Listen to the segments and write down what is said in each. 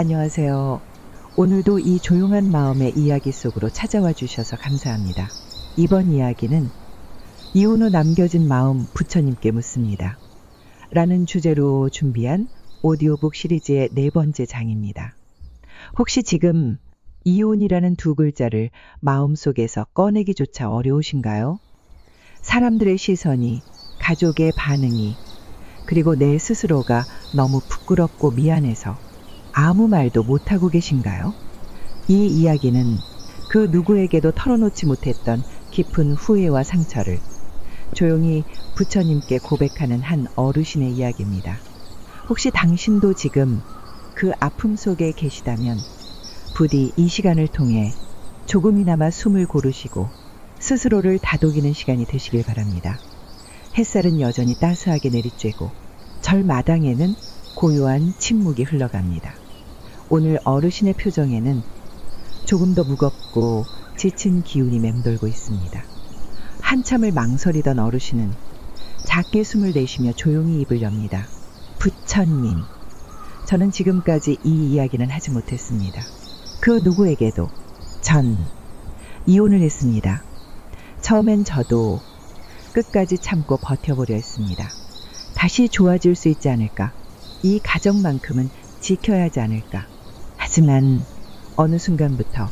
안녕하세요. 오늘도 이 조용한 마음의 이야기 속으로 찾아와 주셔서 감사합니다. 이번 이야기는 이혼 후 남겨진 마음 부처님께 묻습니다. 라는 주제로 준비한 오디오북 시리즈의 4번째 장입니다. 혹시 지금 이혼이라는 두 글자를 마음속에서 꺼내기조차 어려우신가요? 사람들의 시선이, 가족의 반응이, 그리고 내 스스로가 너무 부끄럽고 미안해서 아무 말도 못하고 계신가요? 이 이야기는 그 누구에게도 털어놓지 못했던 깊은 후회와 상처를 조용히 부처님께 고백하는 한 어르신의 이야기입니다. 혹시 당신도 지금 그 아픔 속에 계시다면 부디 이 시간을 통해 조금이나마 숨을 고르시고 스스로를 다독이는 시간이 되시길 바랍니다. 햇살은 여전히 따스하게 내리쬐고 절마당에는 고요한 침묵이 흘러갑니다. 오늘 어르신의 표정에는 조금 더 무겁고 지친 기운이 맴돌고 있습니다. 한참을 망설이던 어르신은 작게 숨을 내쉬며 조용히 입을 엽니다. 부처님, 저는 지금까지 이 이야기는 하지 못했습니다. 그 누구에게도 전 이혼을 했습니다. 처음엔 저도 끝까지 참고 버텨보려 했습니다. 다시 좋아질 수 있지 않을까? 이 가정만큼은 지켜야 하지 않을까? 하지만 어느 순간부터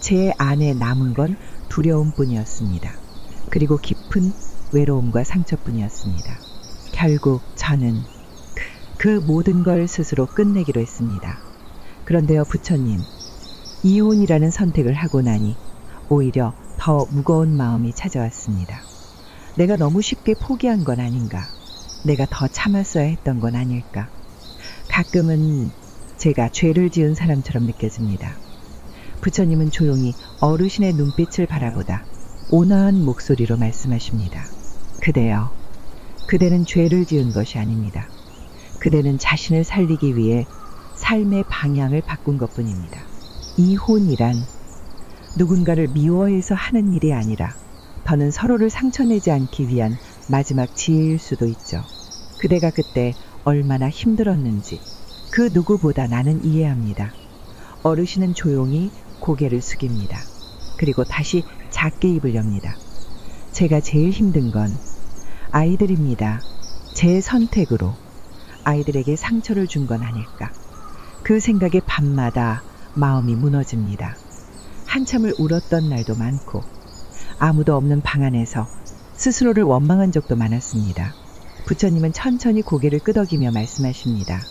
제 안에 남은 건 두려움뿐이었습니다. 그리고 깊은 외로움과 상처뿐이었습니다. 결국 저는 그 모든 걸 스스로 끝내기로 했습니다. 그런데요, 부처님, 이혼이라는 선택을 하고 나니 오히려 더 무거운 마음이 찾아왔습니다. 내가 너무 쉽게 포기한 건 아닌가? 내가 더 참았어야 했던 건 아닐까? 가끔은 제가 죄를 지은 사람처럼 느껴집니다. 부처님은 조용히 어르신의 눈빛을 바라보다 온화한 목소리로 말씀하십니다. 그대여, 그대는 죄를 지은 것이 아닙니다. 그대는 자신을 살리기 위해 삶의 방향을 바꾼 것뿐입니다. 이혼이란 누군가를 미워해서 하는 일이 아니라 더는 서로를 상처내지 않기 위한 마지막 지혜일 수도 있죠. 그대가 그때 얼마나 힘들었는지 그 누구보다 나는 이해합니다. 어르신은 조용히 고개를 숙입니다. 그리고 다시 작게 입을 엽니다. 제가 제일 힘든 건 아이들입니다. 제 선택으로 아이들에게 상처를 준 건 아닐까. 그 생각에 밤마다 마음이 무너집니다. 한참을 울었던 날도 많고 아무도 없는 방 안에서 스스로를 원망한 적도 많았습니다. 부처님은 천천히 고개를 끄덕이며 말씀하십니다.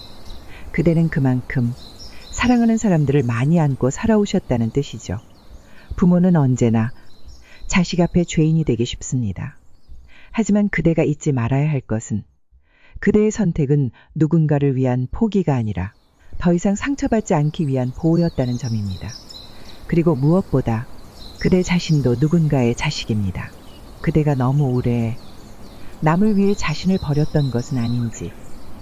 그대는 그만큼 사랑하는 사람들을 많이 안고 살아오셨다는 뜻이죠. 부모는 언제나 자식 앞에 죄인이 되기 쉽습니다. 하지만 그대가 잊지 말아야 할 것은 그대의 선택은 누군가를 위한 포기가 아니라 더 이상 상처받지 않기 위한 보호였다는 점입니다. 그리고 무엇보다 그대 자신도 누군가의 자식입니다. 그대가 너무 오래 남을 위해 자신을 버렸던 것은 아닌지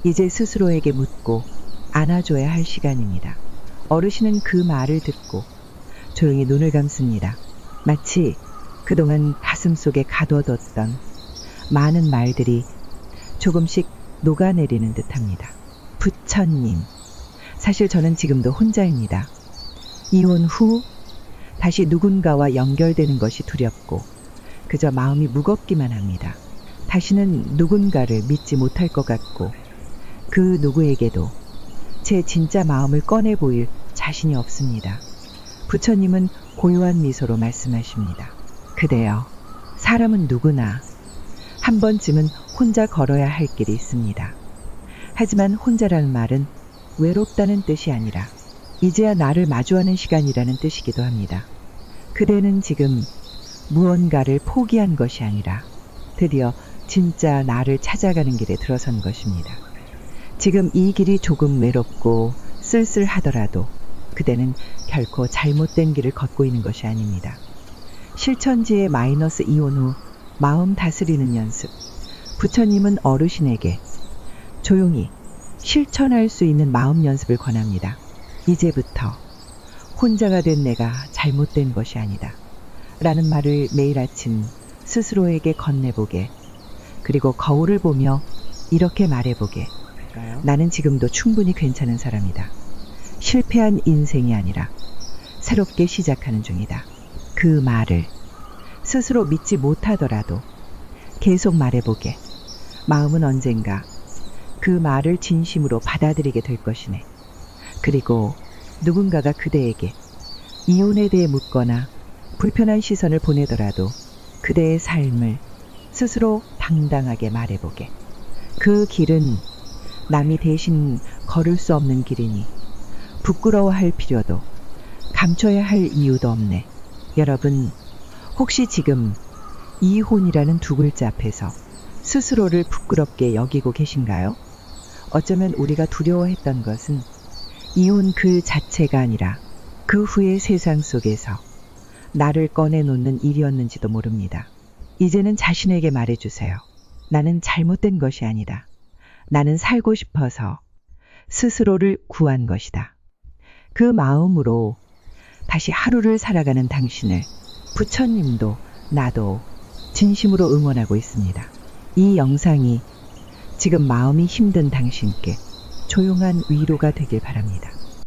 이제 스스로에게 묻고 안아줘야 할 시간입니다. 어르신은 그 말을 듣고 조용히 눈을 감습니다. 마치 그동안 가슴속에 가둬뒀던 많은 말들이 조금씩 녹아내리는 듯합니다. 부처님, 사실 저는 지금도 혼자입니다. 이혼 후 다시 누군가와 연결되는 것이 두렵고 그저 마음이 무겁기만 합니다. 다시는 누군가를 믿지 못할 것 같고 그 누구에게도 제 진짜 마음을 꺼내 보일 자신이 없습니다. 부처님은 고요한 미소로 말씀하십니다. 그대여, 사람은 누구나 한 번쯤은 혼자 걸어야 할 길이 있습니다. 하지만 혼자라는 말은 외롭다는 뜻이 아니라 이제야 나를 마주하는 시간이라는 뜻이기도 합니다. 그대는 지금 무언가를 포기한 것이 아니라 드디어 진짜 나를 찾아가는 길에 들어선 것입니다. 지금 이 길이 조금 외롭고 쓸쓸하더라도 그대는 결코 잘못된 길을 걷고 있는 것이 아닙니다. 실천지의 마이너스 이혼 후 마음 다스리는 연습. 부처님은 어르신에게 조용히 실천할 수 있는 마음 연습을 권합니다. 이제부터 혼자가 된 내가 잘못된 것이 아니다. 라는 말을 매일 아침 스스로에게 건네보게, 그리고 거울을 보며 이렇게 말해보게. 나는 지금도 충분히 괜찮은 사람이다. 실패한 인생이 아니라 새롭게 시작하는 중이다. 그 말을 스스로 믿지 못하더라도 계속 말해보게. 마음은 언젠가 그 말을 진심으로 받아들이게 될 것이네. 그리고 누군가가 그대에게 이혼에 대해 묻거나 불편한 시선을 보내더라도 그대의 삶을 스스로 당당하게 말해보게. 그 길은 남이 대신 걸을 수 없는 길이니 부끄러워할 필요도 감춰야 할 이유도 없네. 여러분, 혹시 지금 이혼이라는 두 글자 앞에서 스스로를 부끄럽게 여기고 계신가요? 어쩌면 우리가 두려워했던 것은 이혼 그 자체가 아니라 그 후의 세상 속에서 나를 꺼내놓는 일이었는지도 모릅니다. 이제는 자신에게 말해주세요. 나는 잘못된 것이 아니다. 나는 살고 싶어서 스스로를 구한 것이다. 그 마음으로 다시 하루를 살아가는 당신을 부처님도 나도 진심으로 응원하고 있습니다. 이 영상이 지금 마음이 힘든 당신께 조용한 위로가 되길 바랍니다.